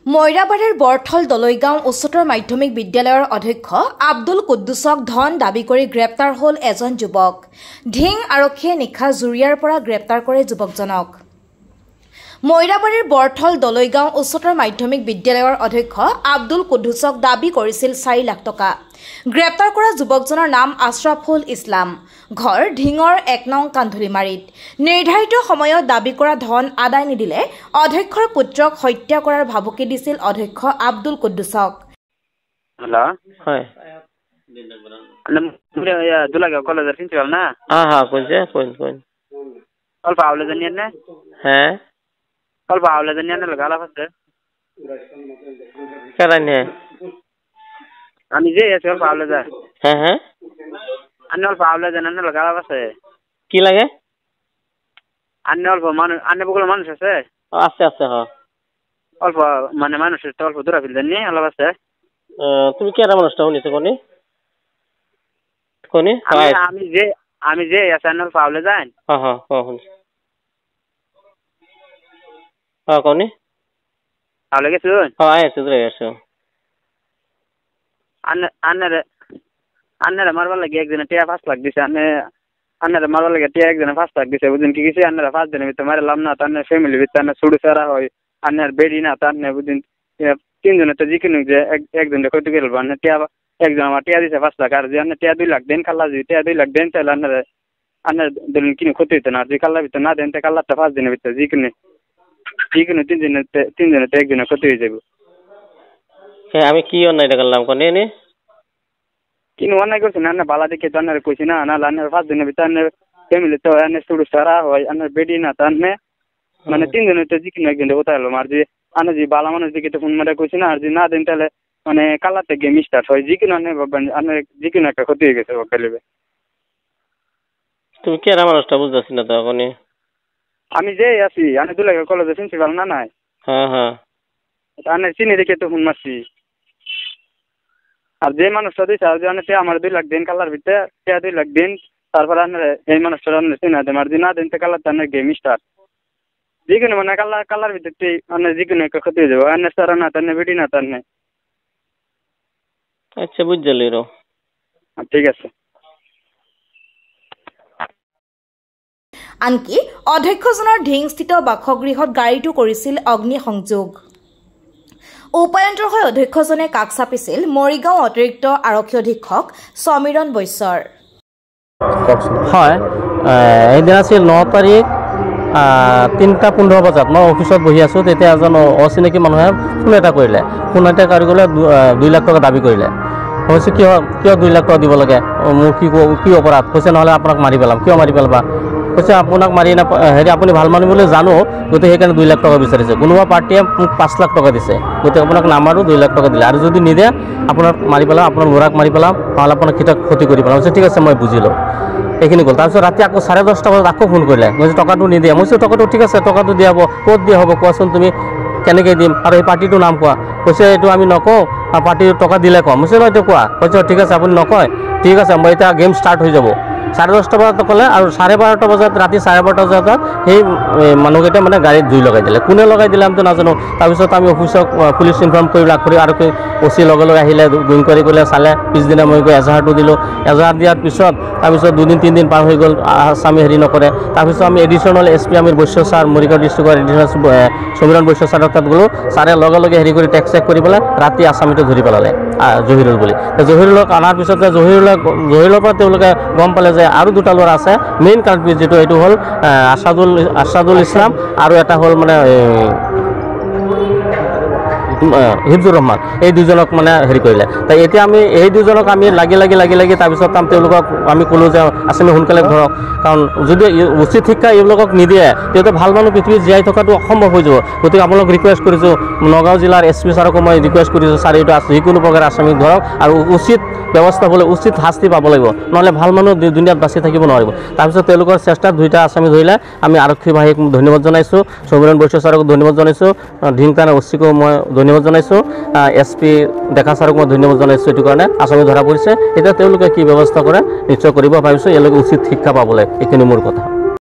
মইৰাবাৰীৰ বৰথল দলৈগাঁও উচ্চতৰ মাধ্যমিক বিদ্যালয়ৰ অধ্যক্ষ আব্দুল কুদ্দুছক ধন দাবী কৰি গ্ৰেপ্তাৰ হ'ল এজন যুৱক। ঢিং আৰক্ষীয়ে নিশা জুৰিয়াৰ পৰা গ্ৰেপ্তাৰ কৰে যুৱকজনক। মইৰাবাৰীৰ বৰথল দলৈগাঁও উচ্চতৰ মাধ্যমিক বিদ্যালয়ৰ অধ্যক্ষ আব্দুল কুদ্দুছক দাবী কৰিছিল 4 লাখ টকা। গ্ৰেপ্তাৰ কৰা যুৱকজনৰ নাম আশৰাফুল ইছলাম। ঘৰ ঢিঙৰ 1 নং কান্ধুলিমাৰীত। নিৰ্ধাৰিত সময়ত দাবী কৰা ধন আদায় নিদিলে অধ্যক্ষৰ পুত্ৰক হত্যা কৰাৰ ভাবুকি দিছিল অধ্যক্ষ আব্দুল কুদ্দুছক। হ্যালো, হয় দুলাগাঁও কলেজের প্রিন্সিপাল না? কোন অল্প আওলে জানি না? হ্যাঁ অল্প আওলে জানি না লাগালা ফাসে কেরানে আমি যে আছে অল্প আওলে যা। হ্যাঁ আন্নে অল্প আওলে জানি না লাগালা ফাসে কি লাগে? আন্নে অল্প মানুষ, আন্নে বগুলো মানুষ আছে? আছে হ্যাঁ। অল্প মানে মানুষের তো অল্প দূরা ফিল জানি অল্প আছে। তুমি কেরা মানুষটা শুনিছো কোনি? আমি যে আছে আন্নে অল্প আওলে যান। হ্যাঁ শুনছি। কোনি? আওলে গেছুন? আইছো দূরে গেছো। আন্নারে মারবার লাগে একদিনে টিয়া 5 লাখ দিছে। আন্নারে মারবার লাগে টিয়া একদিনে 5 লাখ দিছে। বুঝুন কি কিছু আন্নারে 5 দিনের ভিতরে মারলাম না। তার ফ্যামিলি ভিতরে ছুড়ু ছাড়া হয়। আন্নার বেডি না তার বুঝুন 3 জনের তো জিকিন যে একদিনে কত গেল আন্না টিয়া একজন আমার টিয়া দিছে 5 লাখ। আর যে আন্না টিয়া 2 লাখ দেন কাল্লা যদি টিয়া 2 লাখ দেন তাহলে আন্নার দিলেন কিনে ক্ষতি হইতো না। আর যে কাল্লার ভিতরে না দেন তে কাল্লারটা 5 দিনের ভিতরে জিকিনে 3 দিনে একদিনে ক্ষতি হয়ে যাবে। হ্যাঁ আমি কি অন্যায়টা করলাম কোনি নি? কিনো অন্যায় করছি না? আন্না বালা দেখে তো আন্নারে কইছি না। না আন্নার 5 দিনের ভিতরে আন্নার ফ্যামিলি তো আন্নার ছুড়ু ছাড়া হয়। আন্নার বেডি না তার মানে 3 জনের তো জিকিন একদিনে কোথায় হলো। আর যে আন্না যে বালা মানুষ দিকে তো ফোন মারা কইছি না। আর যে না দেন তাহলে মানে কালারটা গেম স্টার্ট হয়। জিকিন আন্নার জিকিন একটা ক্ষতি হয়ে গেছে ওকালিবে। তুমি কেরা মানুষটা বুঝতেছি না তো কোনি? আমি যে আছি আমি দুলাগাঁও কলেজের প্রিন্সিপাল না নাই? হ্যাঁ আন্নার চিনি দেখে তো ফোন মারছি। আর যে মানুষটা দিয়েছে আর যে আন্নার আমার 2 লাখ দিন কালার ভিতরে টিয়া 2 লাখ দিন তারপর আন্নার এই মানুষটা আন্নার চিনা দেন। আর যে না দেন তো কালারটা আন্নার গেম স্টার্ট। যেকোনো মানে কালার ভিতরে আন্নার যেকোনো একটা ক্ষতি হয়ে যাবে। আন্নার সারা না তার বেটি না তার নেই। আচ্ছা বুঝলি রো। ঠিক আছে। আনকি অধ্যক্ষজনৰ ঢিংস্থিত বাসগৃহত গাড়ীটো কৰিছিল অগ্নিসংযোগ। উপায়ন্তৰ হৈ অধ্যক্ষজনে কাষ চাপিছিল মৰিগাঁও অতিৰিক্ত আৰক্ষী অধীক্ষক সমীৰণ বৈশ্যৰ। হয় এইদিন আছিল 9 তাৰিখ 3:15 বজাত মই অফিসত বহি আছো। তেতিয়া এজন অচিনাকি মানুহে ফোন এটা কৰিলে। ফোন এটা কৰি গ'লে 2 লাখ টকা দাবী কৰিলে। কৈছে কিয় 2 লাখ টকা দিব লাগে? মোৰ কি অপৰাধ? কৈছে নহ'লে আপোনাক মাৰি পেলাম। কিয় মাৰি পেলাবা? কৈছে আপোনাক মাৰি আপুনি ভাল মানুহ বুলি জানো, গতিকে সেইকাৰণে 2 লাখ টকা বিচাৰিছে। কোনোবা পাৰ্টীয়ে মোক 5 লাখ টকা দিছে, গতিকে আপোনাক নামাৰো 2 লাখ টকা দিলে। আৰু যদি নিদিয়ে আপোনাক মাৰি পেলাম, আপোনাৰ ল'ৰাক মাৰি পেলাম, নহ'লে আপোনাক ক্ষতি কৰি পেলাম। কৈছে ঠিক আছে মই বুজিলোঁ। এইখিনি গ'ল। তাৰপিছত ৰাতি আকৌ 10:30 বজাত আকৌ ফোন কৰিলে। কৈছে টকাটো নিদিয়ে। মই কৈছোঁ টকাটো ঠিক আছে, টকাটো দিয়া হ'ব। ক'ত দিয়া হ'ব কোৱাচোন তুমি, কেনেকৈ দিম আৰু এই পাৰ্টিটোৰ নাম কোৱা। কৈছে এইটো আমি নকওঁ, পাৰ্টিৰ টকা দিলে কম। কৈছে নহয় এইটো কোৱা। কৈছে ঠিক আছে আপুনি নকয়, ঠিক আছে মই এতিয়া গেম ষ্টাৰ্ট হৈ যাব। 10:30 বজাত ক'লে আৰু 12:30 বজাত ৰাতি 12:30 বজাত সেই মানুহকেইটা মানে গাড়ীত জুই লগাই দিলে। কোনে লগাই দিলে আমিতো নাজানো। তাৰপিছত আমি অফিচক পুলিচ ইনফৰ্ম কৰি আৰু অচি লগে আহিলে, ইনকুৱাৰী কৰিলে, চালে। পিছদিনা মই গৈ এজাহাৰটো দিলোঁ। এজাহাৰ দিয়াৰ পিছত তাৰপিছত 2-3 দিন পাৰ হৈ গ'ল। আসামী হেৰি নকৰে। তাৰপিছত আমি additional SP Amir Baishya sir, Morigaon ডিষ্ট্ৰিক্টৰ এডিশ্যনেল সমীৰণ বৈশ্য ছাৰৰ তাত গ'লোঁ। ছাৰে লগে হেৰি কৰি টেক্স চেক কৰি পেলাই ৰাতি আসামীটো ধৰি পেলালে জহিৰুল বুলি। জহিৰুলক অনাৰ পিছত জহিৰুলৰ পৰা তেওঁলোকে গম পালে যে আৰু 2টা ল'ৰা আছে। মেইন কাল্প্ৰিট যেটো এইটো হ'ল আছাদুল ইছলাম আৰু এটা হ'ল মানে হিফজুৰ ৰহমান। এই 2জনক মানে হেৰি কৰিলে। তাই এতিয়া আমি এই 2জনক আমি লাগি তাৰপিছত তেওঁলোকক আমি ক'লোঁ যে আসামী সোনকালে ধৰক, কাৰণ যদি উচিত শিক্ষা এইবিলাকক নিদিয়ে তেতিয়াহ'লে ভাল মানুহ পৃথিৱীত জীয়াই থকাটো অসম্ভৱ হৈ যাব। গতিকে আপোনালোক ৰিকুৱেষ্ট কৰিছোঁ, নগাঁও জিলাৰ SP ছাৰকো মই ৰিকুৱেষ্ট কৰিছোঁ, ছাৰ এইটো যিকোনো প্ৰকাৰে আসামীক ধৰক আৰু উচিত ব্যৱস্থা হ'লে উচিত শাস্তি পাব লাগিব, নহ'লে ভাল মানুহ দুনিয়াত বাচি থাকিব নোৱাৰিব। তাৰপিছত তেওঁলোকৰ চেষ্টাত 2টা আসামী ধৰিলে। আমি আৰক্ষী বাহিনীক ধন্যবাদ জনাইছোঁ, সমীৰণ বৈশ্য ছাৰক ধন্যবাদ জনাইছোঁ, ঢিং থানা OC-কো মই ধন্যবাদ জনাইছোঁ, SP ডেকা ছাৰক মই ধন্যবাদ জনাইছোঁ। এইটো কাৰণে আসামী ধৰা পৰিছে। এতিয়া তেওঁলোকে কি ব্যৱস্থা কৰে নিশ্চয় কৰিব ভাবিছোঁ। এওঁলোকে উচিত শিক্ষা পাবলৈ, এইখিনি মোৰ কথা।